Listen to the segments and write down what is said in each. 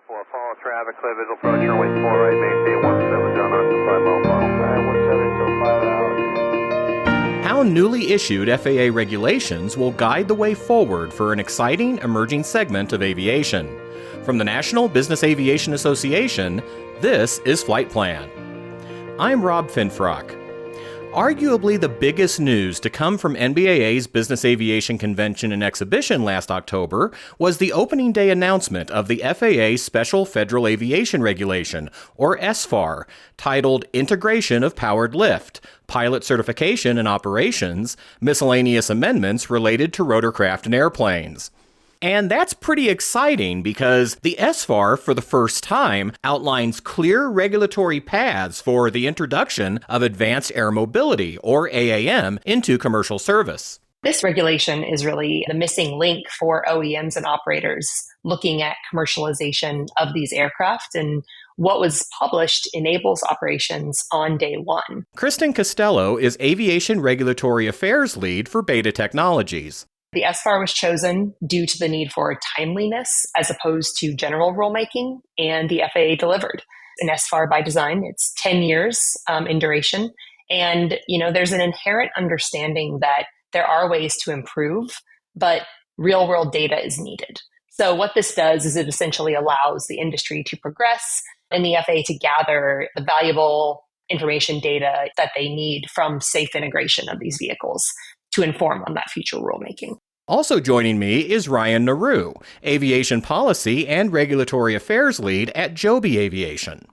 4, follow traffic, clear visual approach, runway 4 right, maintain 17, John Austin, 5 mile final. 17 till 5 out. How newly issued FAA regulations will guide the way forward for an exciting emerging segment of aviation. From the National Business Aviation Association, this is Flight Plan. I'm Rob Finfrock. Arguably the biggest news to come from NBAA's Business Aviation Convention and Exhibition last October was the opening day announcement of the FAA Special Federal Aviation Regulation, or SFAR, titled Integration of Powered Lift, Pilot Certification and Operations, Miscellaneous Amendments Related to Rotorcraft and Airplanes. And that's pretty exciting because the SFAR, for the first time, outlines clear regulatory paths for the introduction of advanced air mobility, or AAM, into commercial service. This regulation is really the missing link for OEMs and operators looking at commercialization of these aircraft, and what was published enables operations on day one. Kristen Costello is Aviation Regulatory Affairs Lead for Beta Technologies. The SFAR was chosen due to the need for timeliness as opposed to general rulemaking, and the FAA delivered. An SFAR by design, it's 10 years in duration. And, there's an inherent understanding that there are ways to improve, but real world data is needed. So what this does is it essentially allows the industry to progress and the FAA to gather the valuable information data that they need from safe integration of these vehicles to inform on that future rulemaking. Also joining me is Ryan Nareau, Aviation Policy and Regulatory Affairs Lead at Joby Aviation.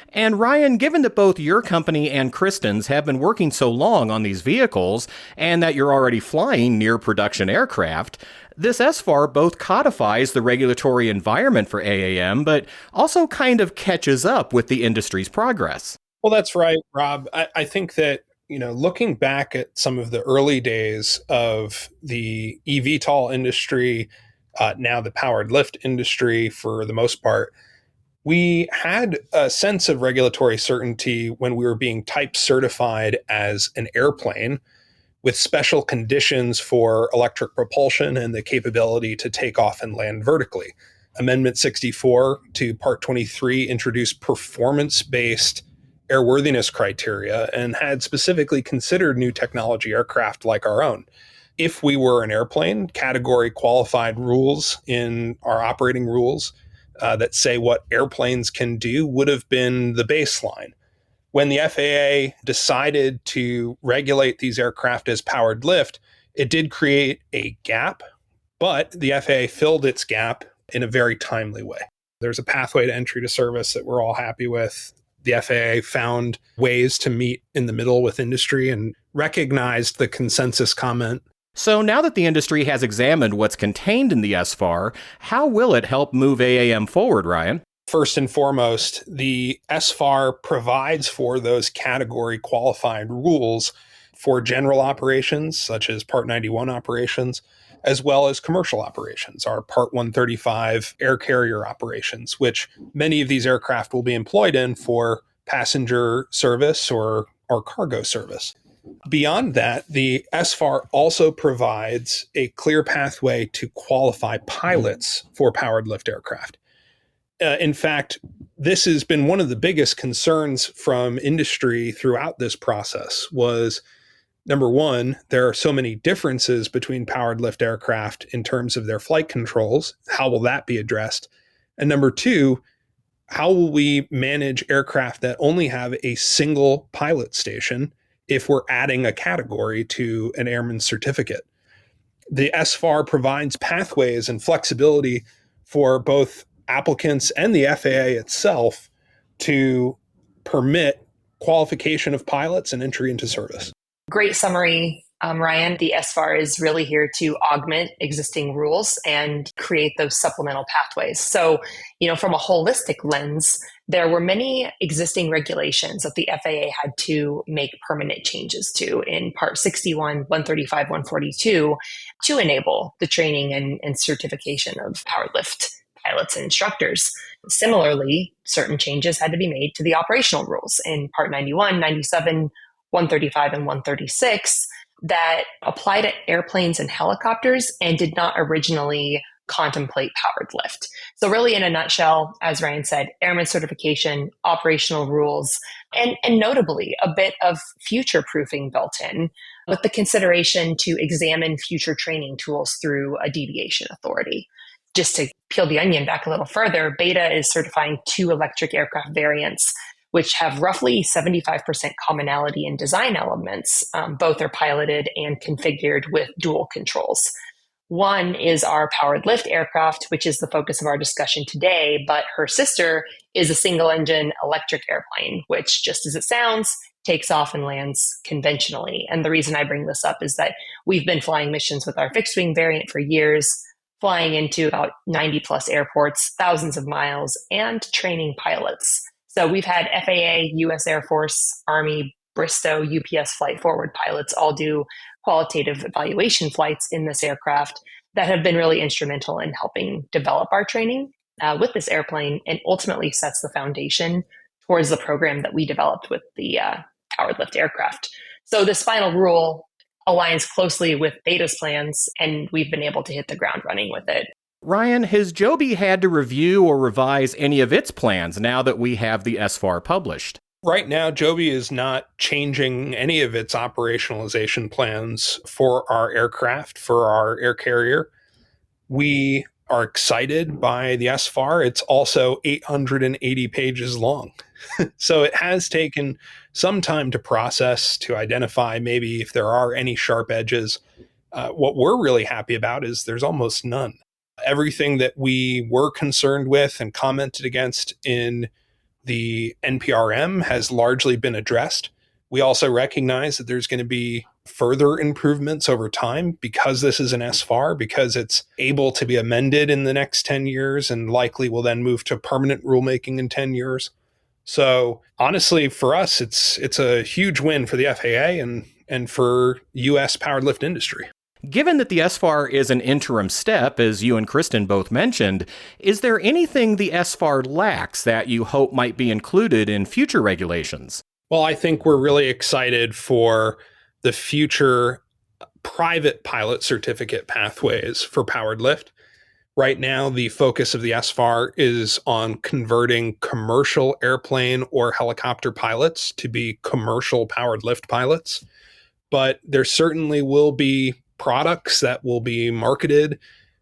And Ryan, given that both your company and Kristen's have been working so long on these vehicles and that you're already flying near production aircraft, this SFAR both codifies the regulatory environment for AAM, but also kind of catches up with the industry's progress. Well, that's right, Rob. I think that looking back at some of the early days of the eVTOL industry, now the powered lift industry for the most part, we had a sense of regulatory certainty when we were being type certified as an airplane with special conditions for electric propulsion and the capability to take off and land vertically. Amendment 64 to Part 23 introduced performance-based airworthiness criteria and had specifically considered new technology aircraft like our own. If we were an airplane, category qualified rules in our operating rules that say what airplanes can do would have been the baseline. When the FAA decided to regulate these aircraft as powered lift, it did create a gap, but the FAA filled its gap in a very timely way. There's a pathway to entry to service that we're all happy with. The FAA found ways to meet in the middle with industry and recognized the consensus comment. So now that the industry has examined what's contained in the SFAR, how will it help move AAM forward, Ryan? First and foremost, the SFAR provides for those category qualified rules for general operations, such as Part 91 operations, as well as commercial operations, our Part 135 air carrier operations, which many of these aircraft will be employed in for passenger service or cargo service. Beyond that, the SFAR also provides a clear pathway to qualify pilots for powered lift aircraft. In fact, this has been one of the biggest concerns from industry throughout this process was, number one, there are so many differences between powered lift aircraft in terms of their flight controls. How will that be addressed? And number two, how will we manage aircraft that only have a single pilot station if we're adding a category to an airman's certificate? The SFAR provides pathways and flexibility for both applicants and the FAA itself to permit qualification of pilots and entry into service. Great summary, Ryan. The SFAR is really here to augment existing rules and create those supplemental pathways. So, from a holistic lens, there were many existing regulations that the FAA had to make permanent changes to in Part 61, 135, 142 to enable the training and certification of powered lift pilots and instructors. Similarly, certain changes had to be made to the operational rules in Part 91, 97, 135, and 136 that apply to airplanes and helicopters and did not originally contemplate powered lift. So really in a nutshell, as Ryan said, airman certification, operational rules, and notably a bit of future proofing built in with the consideration to examine future training tools through a deviation authority. Just to peel the onion back a little further, Beta is certifying 2 electric aircraft variants, which have roughly 75% commonality in design elements. Both are piloted and configured with dual controls. One is our powered lift aircraft, which is the focus of our discussion today, but her sister is a single engine electric airplane, which, just as it sounds, takes off and lands conventionally. And the reason I bring this up is that we've been flying missions with our fixed wing variant for years, flying into about 90 plus airports, thousands of miles, and training pilots. So we've had FAA, US Air Force, Army, Bristow, UPS flight forward pilots all do qualitative evaluation flights in this aircraft that have been really instrumental in helping develop our training with this airplane, and ultimately sets the foundation towards the program that we developed with the powered lift aircraft. So this final rule aligns closely with Beta's plans, and we've been able to hit the ground running with it. Ryan, has Joby had to review or revise any of its plans now that we have the SFAR published? Right now, Joby is not changing any of its operationalization plans for our aircraft, for our air carrier. We are excited by the SFAR. It's also 880 pages long. So it has taken some time to process, to identify maybe if there are any sharp edges. What we're really happy about is there's almost none. Everything that we were concerned with and commented against in the NPRM has largely been addressed. We also recognize that there's going to be further improvements over time because this is an SFAR, because it's able to be amended in the next 10 years and likely will then move to permanent rulemaking in 10 years. So honestly, for us, it's a huge win for the FAA and for U.S. powered lift industry. Given that the SFAR is an interim step, as you and Kristen both mentioned, is there anything the SFAR lacks that you hope might be included in future regulations? Well, I think we're really excited for the future private pilot certificate pathways for powered lift. Right now, the focus of the SFAR is on converting commercial airplane or helicopter pilots to be commercial powered lift pilots. But there certainly will be products that will be marketed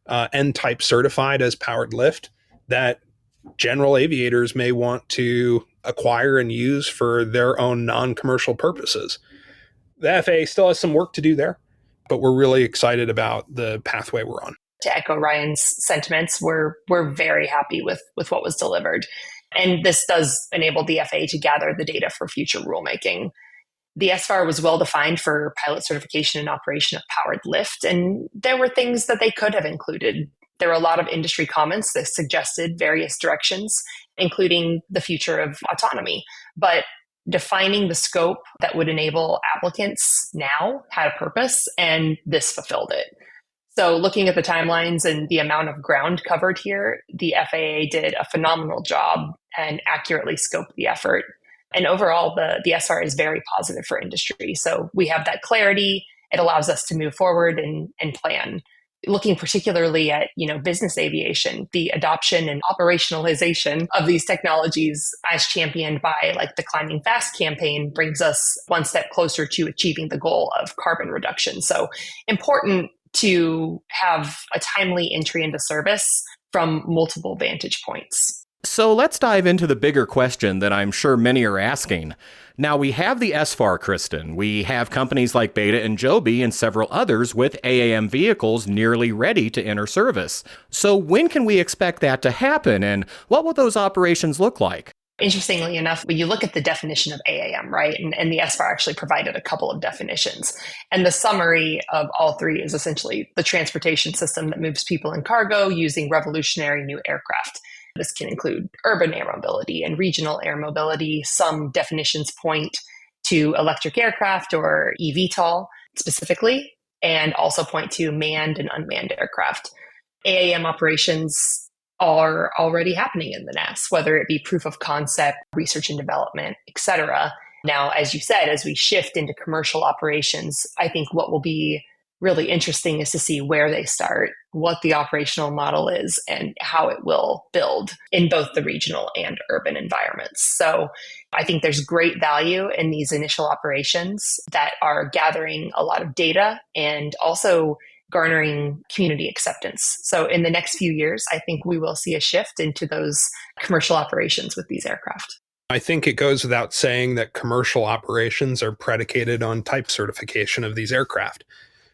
and type certified as powered lift that general aviators may want to acquire and use for their own non-commercial purposes. The FAA still has some work to do there, but we're really excited about the pathway we're on. To echo Ryan's sentiments, we're very happy with what was delivered. And this does enable the FAA to gather the data for future rulemaking. The SFAR was well defined for pilot certification and operation of powered lift, and there were things that they could have included. There were a lot of industry comments that suggested various directions, including the future of autonomy. But defining the scope that would enable applicants now had a purpose, and this fulfilled it. So looking at the timelines and the amount of ground covered here, the FAA did a phenomenal job and accurately scoped the effort. And overall, the SFAR is very positive for industry. So we have that clarity. It allows us to move forward and plan. Looking particularly at business aviation, the adoption and operationalization of these technologies as championed by the Climbing Fast campaign brings us one step closer to achieving the goal of carbon reduction. So important to have a timely entry into service from multiple vantage points. So let's dive into the bigger question that I'm sure many are asking. Now, we have the SFAR, Kristen. We have companies like Beta and Joby and several others with AAM vehicles nearly ready to enter service. So when can we expect that to happen, and what will those operations look like? Interestingly enough, when you look at the definition of AAM, right, and the SFAR actually provided a couple of definitions. And the summary of all three is essentially the transportation system that moves people and cargo using revolutionary new aircraft. This can include urban air mobility and regional air mobility. Some definitions point to electric aircraft or eVTOL specifically, and also point to manned and unmanned aircraft. AAM operations are already happening in the NAS, whether it be proof of concept, research and development, etc. Now, as you said, as we shift into commercial operations, I think what will be really interesting is to see where they start, what the operational model is, and how it will build in both the regional and urban environments. So I think there's great value in these initial operations that are gathering a lot of data and also garnering community acceptance. So in the next few years, I think we will see a shift into those commercial operations with these aircraft. I think it goes without saying that commercial operations are predicated on type certification of these aircraft.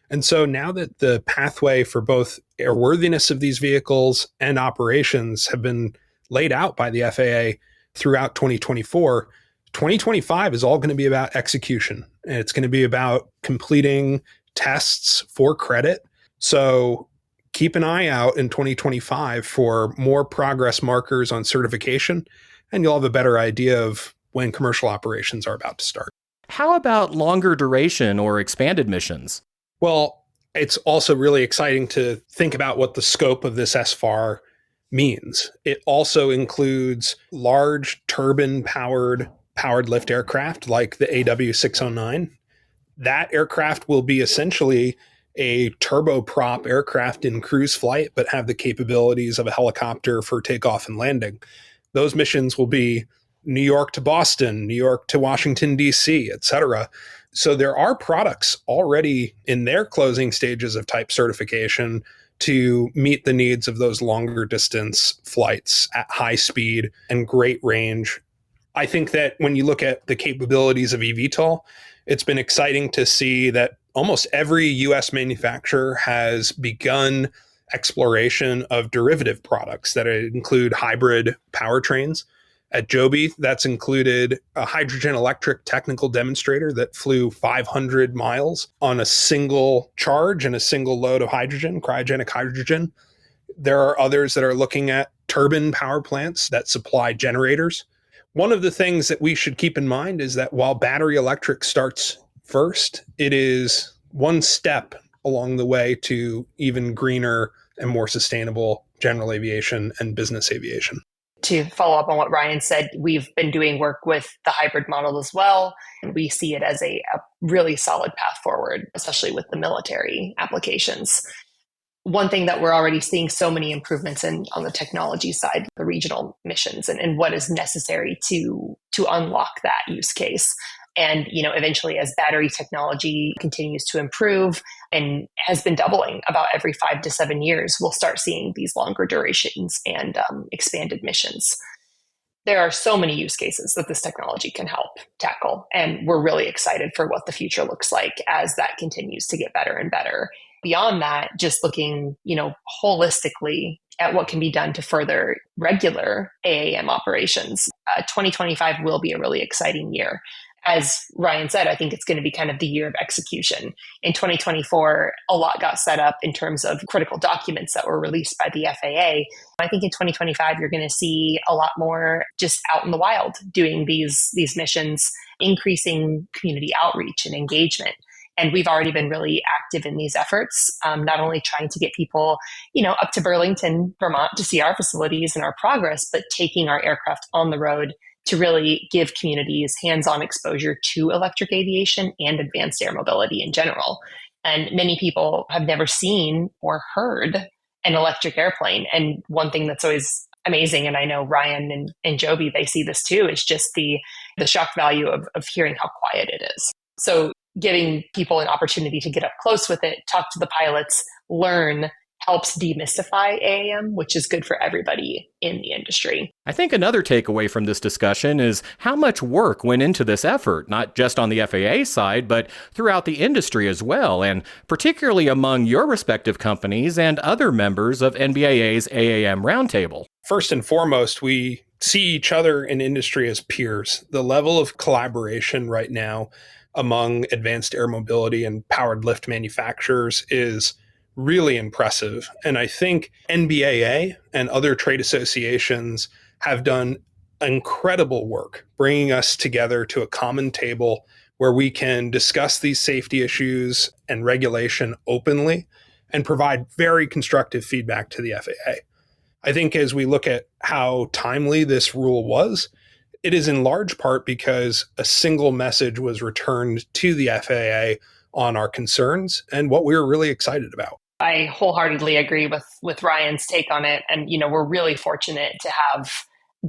And so now that the pathway for both airworthiness of these vehicles and operations have been laid out by the FAA throughout 2024, 2025 is all going to be about execution. And it's going to be about completing tests for credit. So keep an eye out in 2025 for more progress markers on certification, and you'll have a better idea of when commercial operations are about to start. How about longer duration or expanded missions? Well, it's also really exciting to think about what the scope of this SFAR means. It also includes large turbine-powered lift aircraft like the AW609. That aircraft will be essentially a turboprop aircraft in cruise flight, but have the capabilities of a helicopter for takeoff and landing. Those missions will be New York to Boston, New York to Washington, D.C., et cetera. So there are products already in their closing stages of type certification to meet the needs of those longer distance flights at high speed and great range. I think that when you look at the capabilities of eVTOL, it's been exciting to see that almost every US manufacturer has begun exploration of derivative products that include hybrid powertrains. At Joby, that's included a hydrogen electric technical demonstrator that flew 500 miles on a single charge and a single load of hydrogen, cryogenic hydrogen. There are others that are looking at turbine power plants that supply generators. One of the things that we should keep in mind is that while battery electric starts first, it is one step along the way to even greener and more sustainable general aviation and business aviation. To follow up on what Ryan said, we've been doing work with the hybrid model as well. And we see it as a really solid path forward, especially with the military applications. One thing that we're already seeing so many improvements in on the technology side, the regional missions and what is necessary to unlock that use case. And, eventually as battery technology continues to improve and has been doubling about every 5 to 7 years, we'll start seeing these longer durations and expanded missions. There are so many use cases that this technology can help tackle. And we're really excited for what the future looks like as that continues to get better and better. Beyond that, just looking, holistically at what can be done to further regular AAM operations. 2025 will be a really exciting year. As Ryan said, I think it's going to be kind of the year of execution. In 2024, a lot got set up in terms of critical documents that were released by the FAA. I think in 2025, you're going to see a lot more just out in the wild doing these missions, increasing community outreach and engagement. And we've already been really active in these efforts, not only trying to get people, up to Burlington, Vermont to see our facilities and our progress, but taking our aircraft on the road to really give communities hands-on exposure to electric aviation and advanced air mobility in general. And many people have never seen or heard an electric airplane. And one thing that's always amazing, and I know Ryan and Joby, they see this too, is just the shock value of hearing how quiet it is. So giving people an opportunity to get up close with it, talk to the pilots, learn, helps demystify AAM, which is good for everybody in the industry. I think another takeaway from this discussion is how much work went into this effort, not just on the FAA side, but throughout the industry as well, and particularly among your respective companies and other members of NBAA's AAM Roundtable. First and foremost, we see each other in industry as peers. The level of collaboration right now among advanced air mobility and powered lift manufacturers is really impressive. And I think NBAA and other trade associations have done incredible work bringing us together to a common table where we can discuss these safety issues and regulation openly and provide very constructive feedback to the FAA. I think as we look at how timely this rule was, it is in large part because a single message was returned to the FAA on our concerns and what we were really excited about. I wholeheartedly agree with Ryan's take on it. And, we're really fortunate to have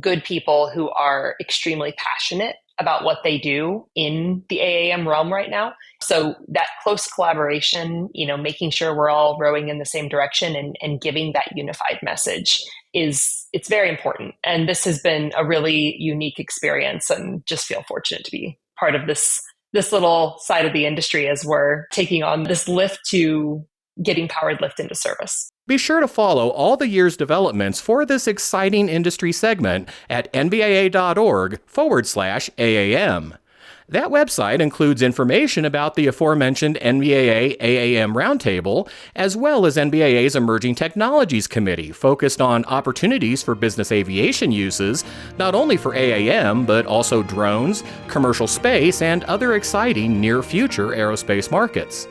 good people who are extremely passionate about what they do in the AAM realm right now. So that close collaboration, making sure we're all rowing in the same direction and giving that unified message it's very important. And this has been a really unique experience, and just feel fortunate to be part of this little side of the industry as we're taking on this lift to getting powered lift into service. Be sure to follow all the year's developments for this exciting industry segment at nbaa.org/AAM. That website includes information about the aforementioned NBAA AAM Roundtable, as well as NBAA's Emerging Technologies Committee, focused on opportunities for business aviation uses, not only for AAM, but also drones, commercial space, and other exciting near-future aerospace markets.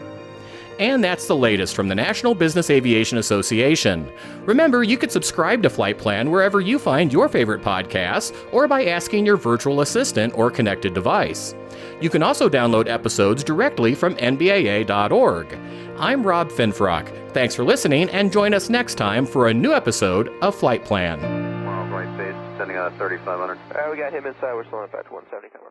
And that's the latest from the National Business Aviation Association. Remember, you can subscribe to Flight Plan wherever you find your favorite podcasts or by asking your virtual assistant or connected device. You can also download episodes directly from nbaa.org. I'm Rob Finfrock. Thanks for listening, and join us next time for a new episode of Flight Plan. Miles right base, sending out 3500. All right, we got him inside. We're slowing back to 170.